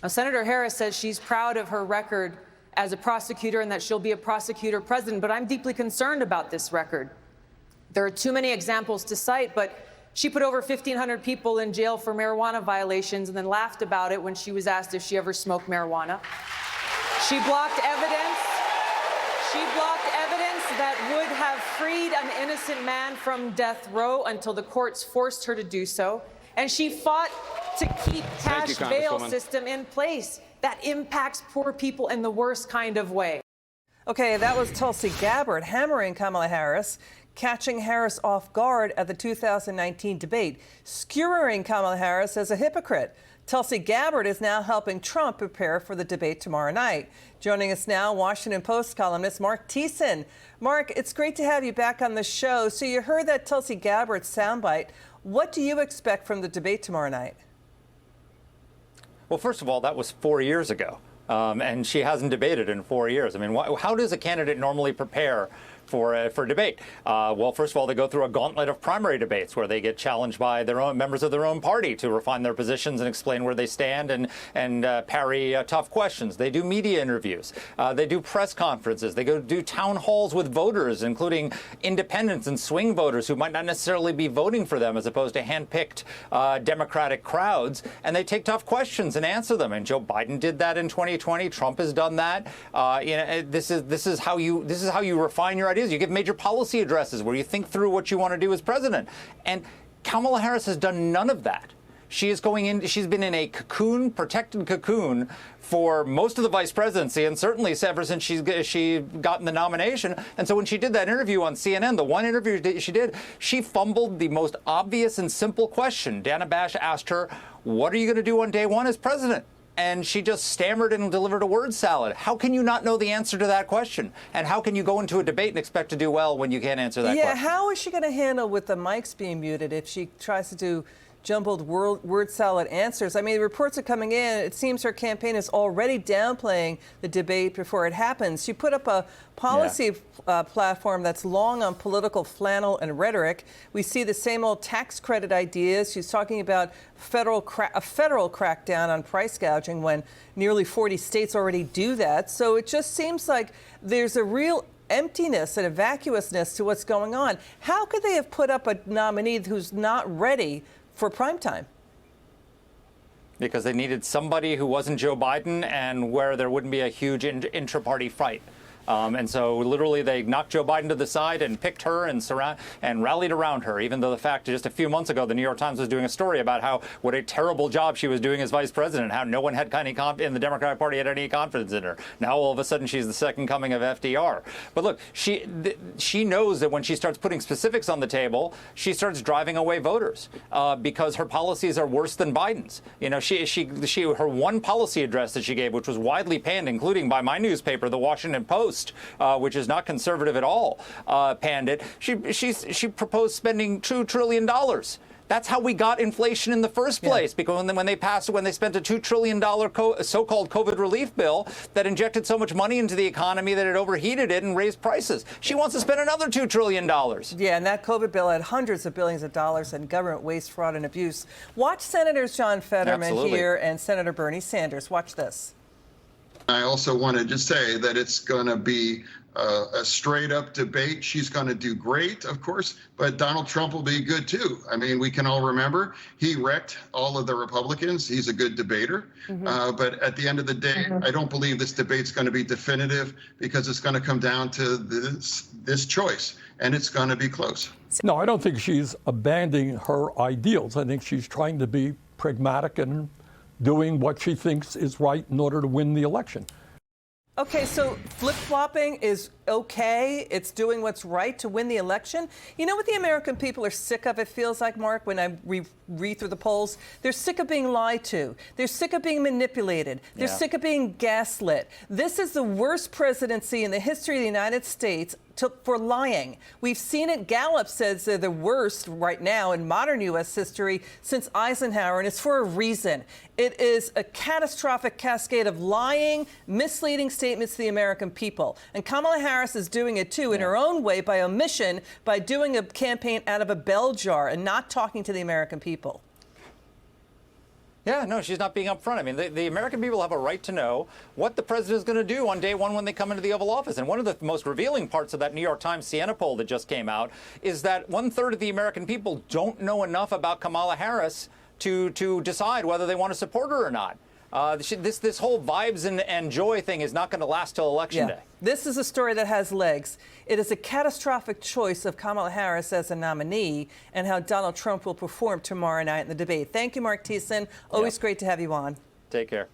Now, Senator Harris says she's proud of her record as a prosecutor and that she'll be a prosecutor president, but I'm deeply concerned about this record. There are too many examples to cite, but she put over 1,500 people in jail for marijuana violations and then laughed about it when she was asked if she ever smoked marijuana. She blocked evidence. She blocked evidence that would have freed an innocent man from death row until the courts forced her to do so. And she fought to keep cash bail system in place. That impacts poor people in the worst kind of way. Okay, that was Tulsi Gabbard hammering Kamala Harris, catching Harris off guard at the 2019 debate, skewering Kamala Harris as a hypocrite. Tulsi Gabbard is now helping Trump prepare for the debate tomorrow night. Joining us now, Washington Post columnist Marc Thiessen. Marc, it's great to have you back on the show. So you heard that Tulsi Gabbard soundbite. What do you expect from the debate tomorrow night? Well, first of all, that was 4 years ago, and she hasn't debated in 4 years. I mean, how does a candidate normally prepare for debate? Well, first of all, they go through a gauntlet of primary debates where they get challenged by their own members of their own party to refine their positions and explain where they stand and parry tough questions. They do media interviews. They do press conferences. They go do town halls with voters, including independents and swing voters who might not necessarily be voting for them, as opposed to handpicked Democratic crowds. And they take tough questions and answer them. And Joe Biden did that in 2020. Trump has done that. This is how you refine your ideas. You give major policy addresses where you think through what you want to do as president. And Kamala Harris has done none of that. She's been in a cocoon, protected cocoon, for most of the vice presidency, and certainly ever since she gotten the nomination. And so when she did that interview on CNN, the one interview that she did, she fumbled the most obvious and simple question. Dana Bash asked her, "What are you going to do on day one as president?" And she just stammered and delivered a word salad. How can you not know the answer to that question? And how can you go into a debate and expect to do well when you can't answer that question? Yeah, how is she going to handle with the mics being muted if she tries to do jumbled word salad answers? I mean, reports are coming in. It seems her campaign is already downplaying the debate before it happens. She put up a policy platform that's long on political flannel and rhetoric. We see the same old tax credit ideas. She's talking about a federal crackdown on price gouging when nearly 40 states already do that. So it just seems like there's a real emptiness and a vacuousness to what's going on. How could they have put up a nominee who's not ready for prime time? Because they needed somebody who wasn't Joe Biden and where there wouldn't be a huge intra-party fight. And so literally they knocked Joe Biden to the side and picked her and rallied around her, even though the fact just a few months ago, the New York Times was doing a story about what a terrible job she was doing as vice president, how no one had in the Democratic Party had any confidence in her. Now all of a sudden she's the second coming of FDR. But look, she knows that when she starts putting specifics on the table, she starts driving away voters because her policies are worse than Biden's. You know, her one policy address that she gave, which was widely panned, including by my newspaper, the Washington Post, which is not conservative at all, panned it. She proposed spending $2 trillion. That's how we got inflation in the first place, because when they spent a $2 trillion so-called COVID relief bill that injected so much money into the economy that it overheated it and raised prices. She wants to spend another $2 trillion. Yeah, and that COVID bill had hundreds of billions of dollars in government waste, fraud, and abuse. Watch Senators John Fetterman here and Senator Bernie Sanders. Watch this. I also wanted to say that it's going to be a straight-up debate. She's going to do great, of course, but Donald Trump will be good, too. I mean, we can all remember he wrecked all of the Republicans. He's a good debater. But at the end of the day, I don't believe this debate's going to be definitive because it's going to come down to this choice, and it's going to be close. No, I don't think she's abandoning her ideals. I think she's trying to be pragmatic and doing what she thinks is right in order to win the election. Okay, so flip-flopping is okay. It's doing what's right to win the election. You know what the American people are sick of, it feels like, Mark, when I read through the polls? They're sick of being lied to. They're sick of being manipulated. They're sick of being gaslit. This is the worst presidency in the history of the United States for lying. We've seen it. Gallup says they're the worst right now in modern U.S. history since Eisenhower, and it's for a reason. It is a catastrophic cascade of lying, misleading statements to the American people. And Kamala Harris is doing it, too, in her own way, by omission, by doing a campaign out of a bell jar and not talking to the American people. Yeah, no, she's not being upfront. I mean, the American people have a right to know what the president is going to do on day one when they come into the Oval Office. And one of the most revealing parts of that New York Times Siena poll that just came out is that 1/3 of the American people don't know enough about Kamala Harris to decide whether they want to support her or not. This whole vibes and joy thing is not going to last till Election Day. This is a story that has legs. It is a catastrophic choice of Kamala Harris as a nominee and how Donald Trump will perform tomorrow night in the debate. Thank you, Marc Thiessen. Always great to have you on. Take care.